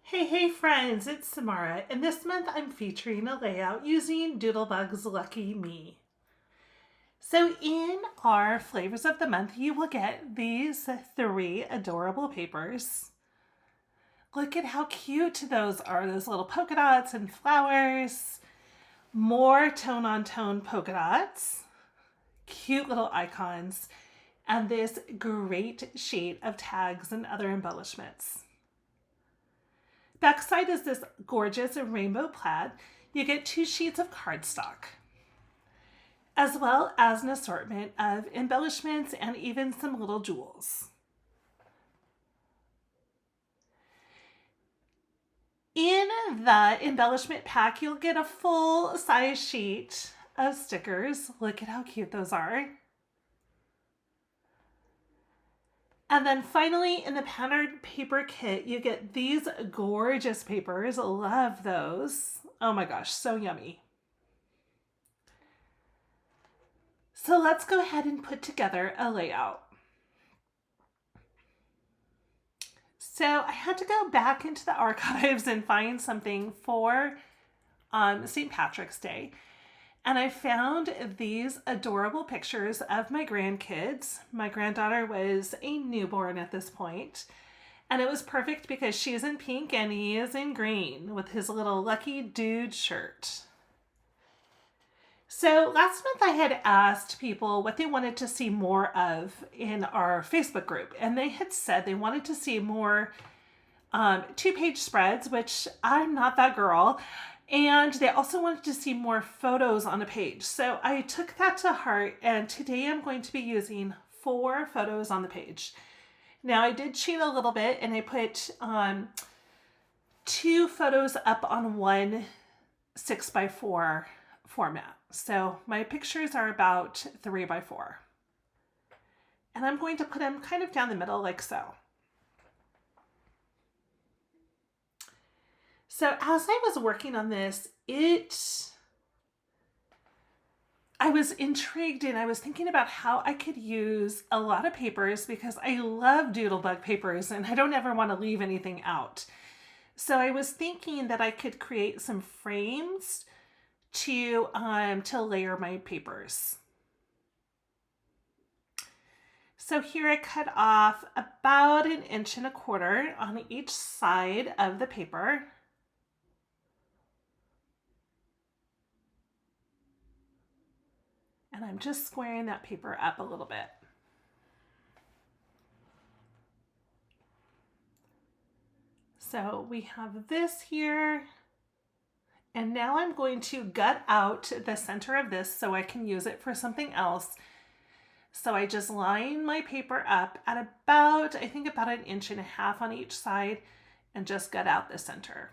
Hey friends, it's Samara, and this month I'm featuring a layout using Doodlebug's Lucky Me. So in our flavors of the month, you will get these three adorable papers. Look at how cute those are, those little polka dots and flowers. More tone on tone polka dots, cute little icons, and this great sheet of tags and other embellishments. Backside is this gorgeous rainbow plaid. You get 2 sheets of cardstock, as well as an assortment of embellishments and even some little jewels. In the embellishment pack, you'll get a full size sheet of stickers. Look at how cute those are. And then finally, in the patterned paper kit, you get these gorgeous papers. Love those. Oh my gosh, so yummy. So let's go ahead and put together a layout. So I had to go back into the archives and find something for St. Patrick's Day. And I found these adorable pictures of my grandkids. My granddaughter was a newborn at this point, and it was perfect because she's in pink and he is in green with his little Lucky Dude shirt. So last month I had asked people what they wanted to see more of in our Facebook group, and they had said they wanted to see more 2-page spreads, which I'm not that girl. And they also wanted to see more photos on a page. So I took that to heart, and today I'm going to be using 4 photos on the page. Now I did cheat a little bit and I put 2 photos up on one 6x4 format. So my pictures are about 3x4. And I'm going to put them kind of down the middle like so. So as I was working on this, I was intrigued and I was thinking about how I could use a lot of papers because I love Doodlebug papers and I don't ever want to leave anything out. So I was thinking that I could create some frames to layer my papers. So here I cut off about 1.25 inches on each side of the paper. And I'm just squaring that paper up a little bit. So we have this here. And now I'm going to gut out the center of this so I can use it for something else. So I just line my paper up at about, I think about 1.5 inches on each side and just gut out the center.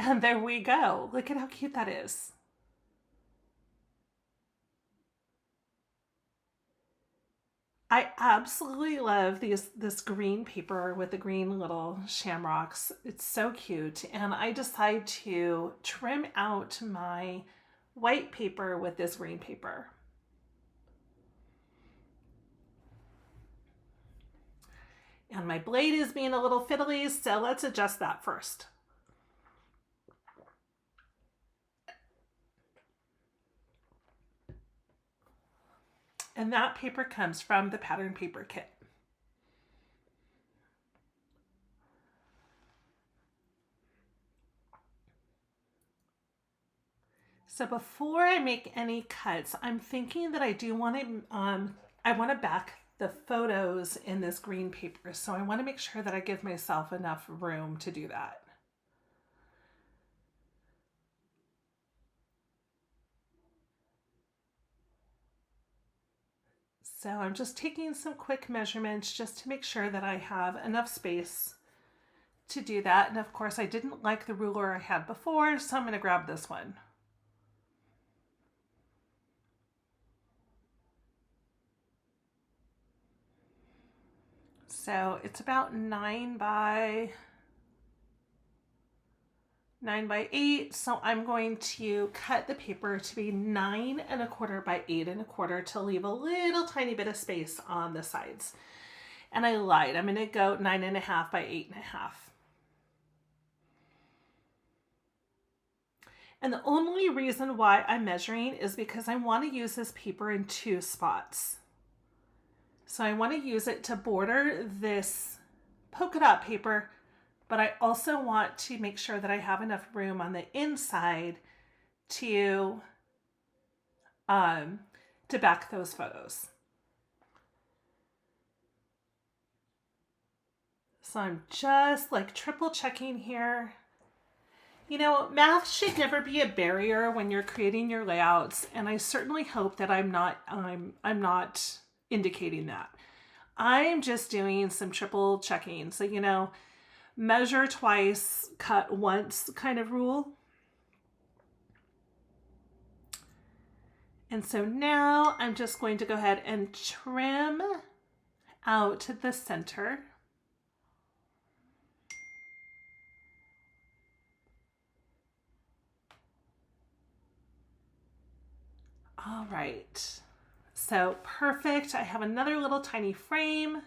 And there we go. Look at how cute that is. I absolutely love this green paper with the green little shamrocks. It's so cute. And I decide to trim out my white paper with this green paper. And my blade is being a little fiddly, so let's adjust that first. And that paper comes from the pattern paper kit. So before I make any cuts, I'm thinking that I do want to, I want to back the photos in this green paper. So I want to make sure that I give myself enough room to do that. So I'm just taking some quick measurements just to make sure that I have enough space to do that. And of course I didn't like the ruler I had before, so I'm going to grab this one. So it's about 9 by 9 by 8. So I'm going to cut the paper to be 9 1/4 by 8 1/4 to leave a little tiny bit of space on the sides. And I lied. I'm going to go 9 1/2 by 8 1/2. And the only reason why I'm measuring is because I want to use this paper in 2 spots. So I want to use it to border this polka dot paper, but I also want to make sure that I have enough room on the inside to back those photos. So I'm just like triple checking here. You know, math should never be a barrier when you're creating your layouts, and I certainly hope that I'm not indicating that. I'm just doing some triple checking. So, you know, measure twice, cut once kind of rule. And so now I'm just going to go ahead and trim out the center. All right, so perfect. I have another little tiny frame.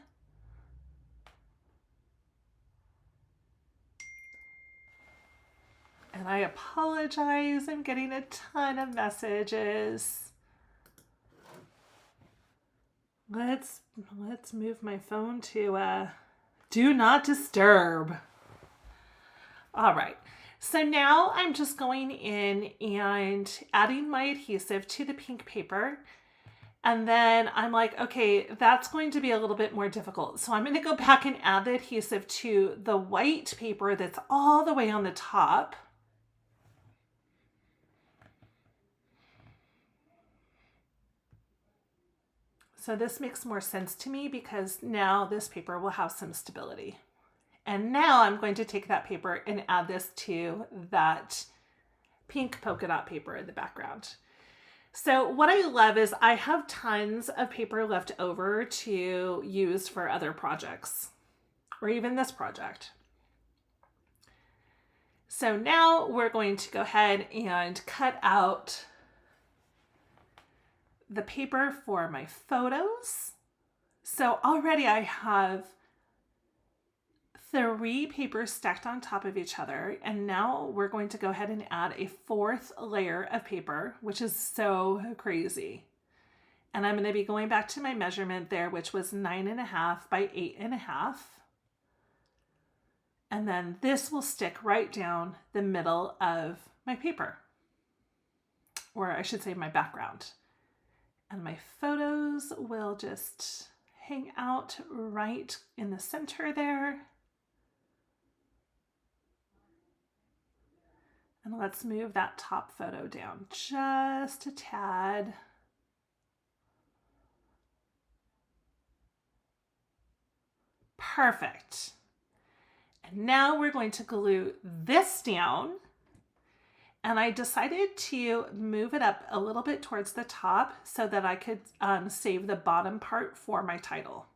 And I apologize, I'm getting a ton of messages. Let's move my phone to do not disturb. All right. So now I'm just going in and adding my adhesive to the pink paper. And then I'm like, okay, that's going to be a little bit more difficult. So I'm going to go back and add the adhesive to the white paper that's all the way on the top. So this makes more sense to me because now this paper will have some stability. And now I'm going to take that paper and add this to that pink polka dot paper in the background. So what I love is I have tons of paper left over to use for other projects, or even this project. So now we're going to go ahead and cut out the paper for my photos. So already I have 3 papers stacked on top of each other, and now we're going to go ahead and add a 4th layer of paper, which is so crazy. And I'm going to be going back to my measurement there, which was 9 1/2 by 8 1/2. And then this will stick right down the middle of my paper, or I should say my background. And my photos will just hang out right in the center there. And let's move that top photo down just a tad. Perfect. And now we're going to glue this down. And I decided to move it up a little bit towards the top so that I could save the bottom part for my title.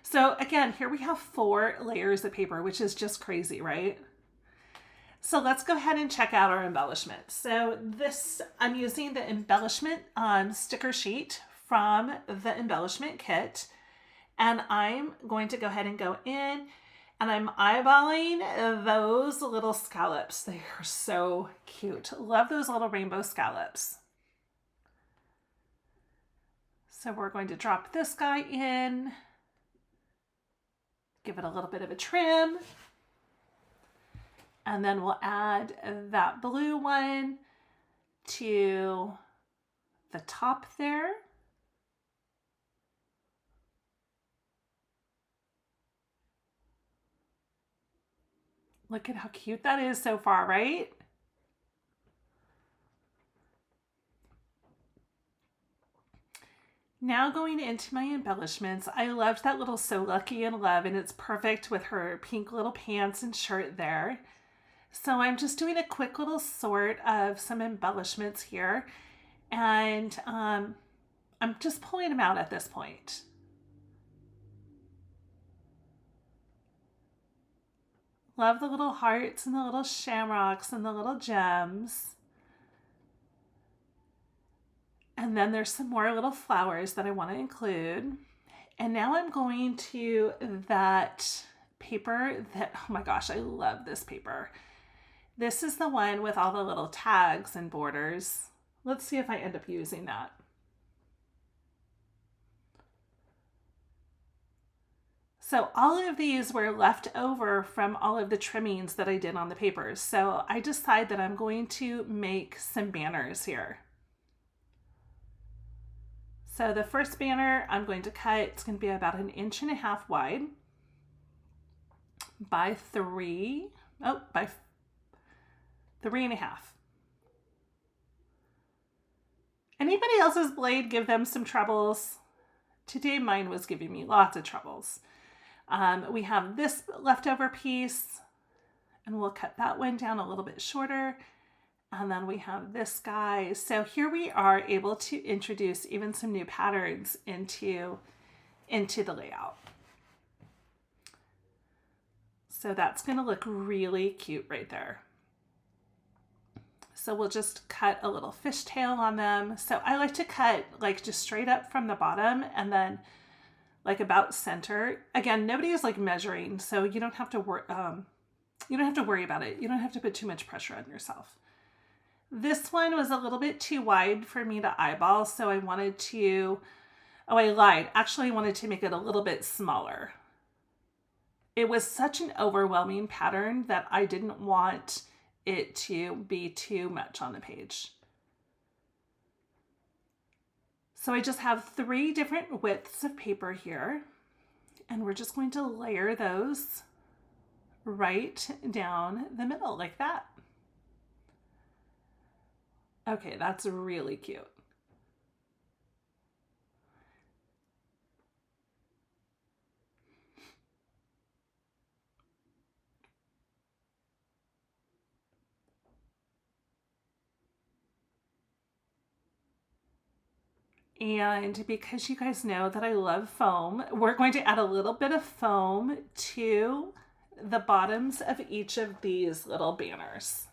So again, here we have 4 layers of paper, which is just crazy, right? So let's go ahead and check out our embellishment. So this, I'm using the embellishment sticker sheet from the embellishment kit. And I'm going to go ahead and go in and I'm eyeballing those little scallops. They are so cute. Love those little rainbow scallops. So we're going to drop this guy in, give it a little bit of a trim. And then we'll add that blue one to the top there. Look at how cute that is so far, right? Now going into my embellishments, I loved that little So Lucky in Love, and it's perfect with her pink little pants and shirt there. So I'm just doing a quick little sort of some embellishments here, and I'm just pulling them out at this point. Love the little hearts and the little shamrocks and the little gems. And then there's some more little flowers that I want to include. And now I'm going to that paper that, oh my gosh, I love this paper. This is the one with all the little tags and borders. Let's see if I end up using that. So all of these were left over from all of the trimmings that I did on the papers. So I decide that I'm going to make some banners here. So the first banner I'm going to cut, it's going to be about 1.5 inches wide by 3.5. Anybody else's blade give them some troubles? Today mine was giving me lots of troubles. We have this leftover piece, and we'll cut that one down a little bit shorter. And then we have this guy. So here we are able to introduce even some new patterns into the layout. So that's going to look really cute right there. So we'll just cut a little fishtail on them. So I like to cut like just straight up from the bottom and then like about center. Again, nobody is like measuring, so you don't have to worry. You don't have to worry about it. You don't have to put too much pressure on yourself. This one was a little bit too wide for me to eyeball, so I wanted to, oh, I lied. Actually, I wanted to make it a little bit smaller. It was such an overwhelming pattern that I didn't want it to be too much on the page. So I just have 3 different widths of paper here, and we're just going to layer those right down the middle like that. Okay, that's really cute. And because you guys know that I love foam, we're going to add a little bit of foam to the bottoms of each of these little banners.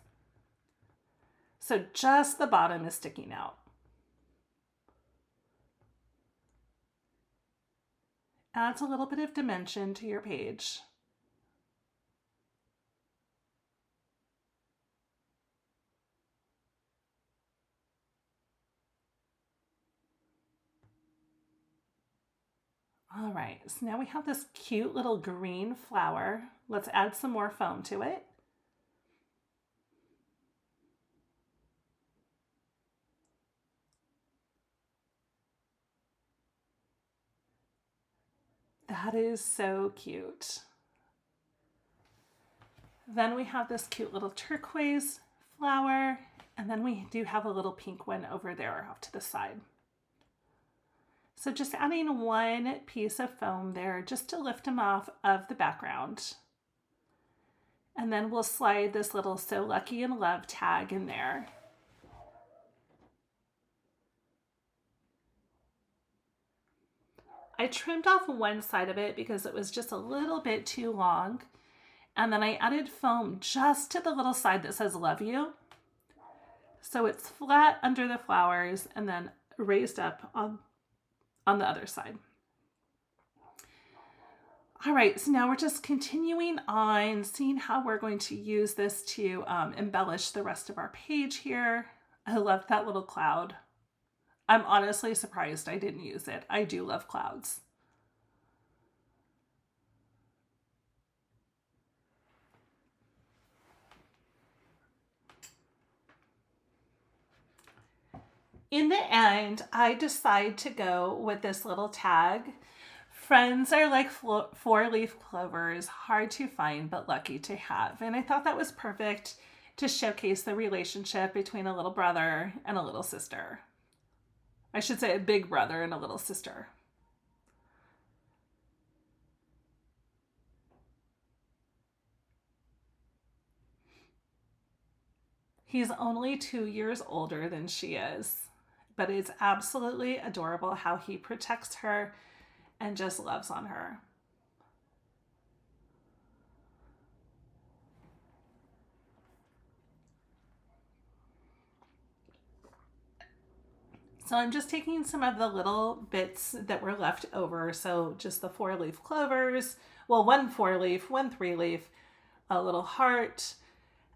So just the bottom is sticking out. Adds a little bit of dimension to your page. All right, so now we have this cute little green flower. Let's add some more foam to it. That is so cute. Then we have this cute little turquoise flower, and then we do have a little pink one over there off to the side. So just adding one piece of foam there just to lift them off of the background. And then we'll slide this little So Lucky in Love tag in there. I trimmed off one side of it because it was just a little bit too long. And then I added foam just to the little side that says Love You. So it's flat under the flowers and then raised up on the other side. All right, so now we're just continuing on, seeing how we're going to use this to embellish the rest of our page here. I love that little cloud. I'm honestly surprised I didn't use it. I do love clouds. In the end, I decide to go with this little tag. Friends are like 4-leaf clovers, hard to find but lucky to have. And I thought that was perfect to showcase the relationship between a little brother and a little sister. I should say a big brother and a little sister. He's only 2 years older than she is, but it's absolutely adorable how he protects her and just loves on her. So I'm just taking some of the little bits that were left over. So just the 4-leaf clovers, well, 1 4-leaf, 1 3-leaf, a little heart,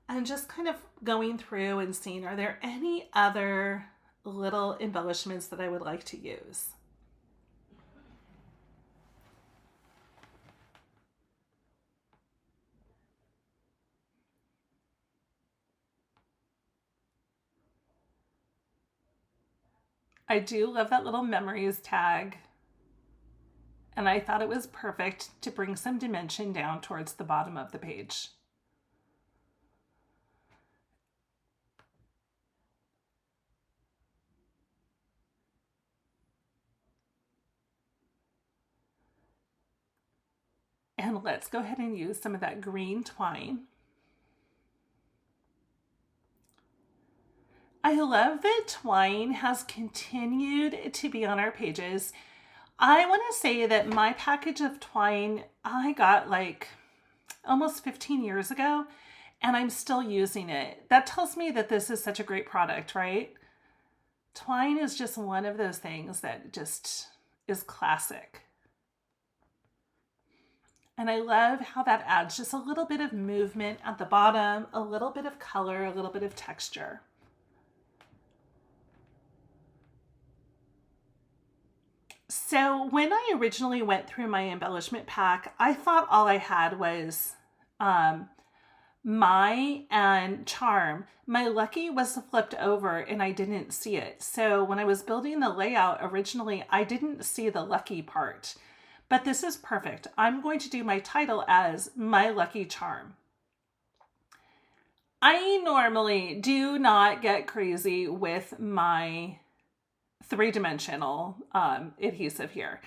and just kind of going through and seeing, are there any other little embellishments that I would like to use? I do love that little memories tag. And I thought it was perfect to bring some dimension down towards the bottom of the page. And let's go ahead and use some of that green twine. I love that twine has continued to be on our pages. I want to say that my package of twine I got like almost 15 years ago, and I'm still using it. That tells me that this is such a great product, right? Twine is just one of those things that just is classic. And I love how that adds just a little bit of movement at the bottom, a little bit of color, a little bit of texture. So when I originally went through my embellishment pack, I thought all I had was My and Charm. My Lucky was flipped over and I didn't see it. So when I was building the layout originally, I didn't see the Lucky part. But this is perfect. I'm going to do my title as My Lucky Charm. I normally do not get crazy with my 3-dimensional adhesive here.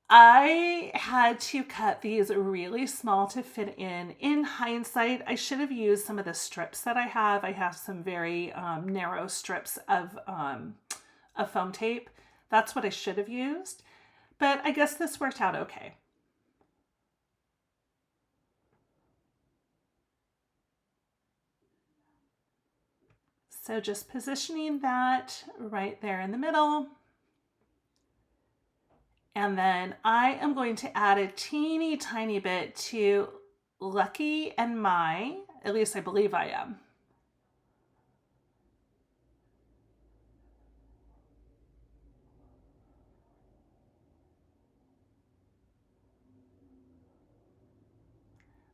I had to cut these really small to fit in. In hindsight, I should have used some of the strips that I have. I have some very narrow strips of foam tape. That's what I should have used. But I guess this worked out okay. So just positioning that right there in the middle. And then I am going to add a teeny tiny bit to Lucky and My, at least I believe I am.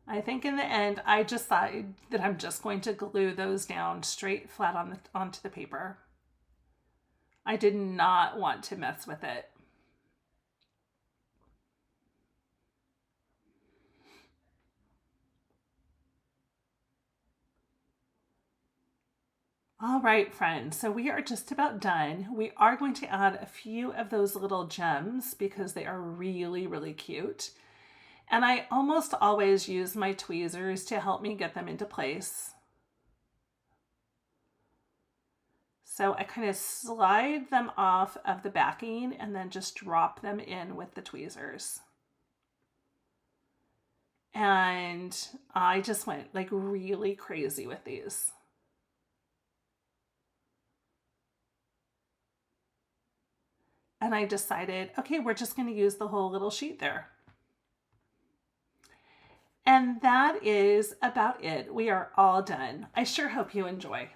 I think in the end, I decided that I'm just going to glue those down straight flat onto the paper. I did not want to mess with it. All right, friends, so we are just about done. We are going to add a few of those little gems because they are really, really cute. And I almost always use my tweezers to help me get them into place. So I kind of slide them off of the backing and then just drop them in with the tweezers. And I just went like really crazy with these. And I decided, okay, we're just going to use the whole little sheet there. And that is about it. We are all done. I sure hope you enjoy.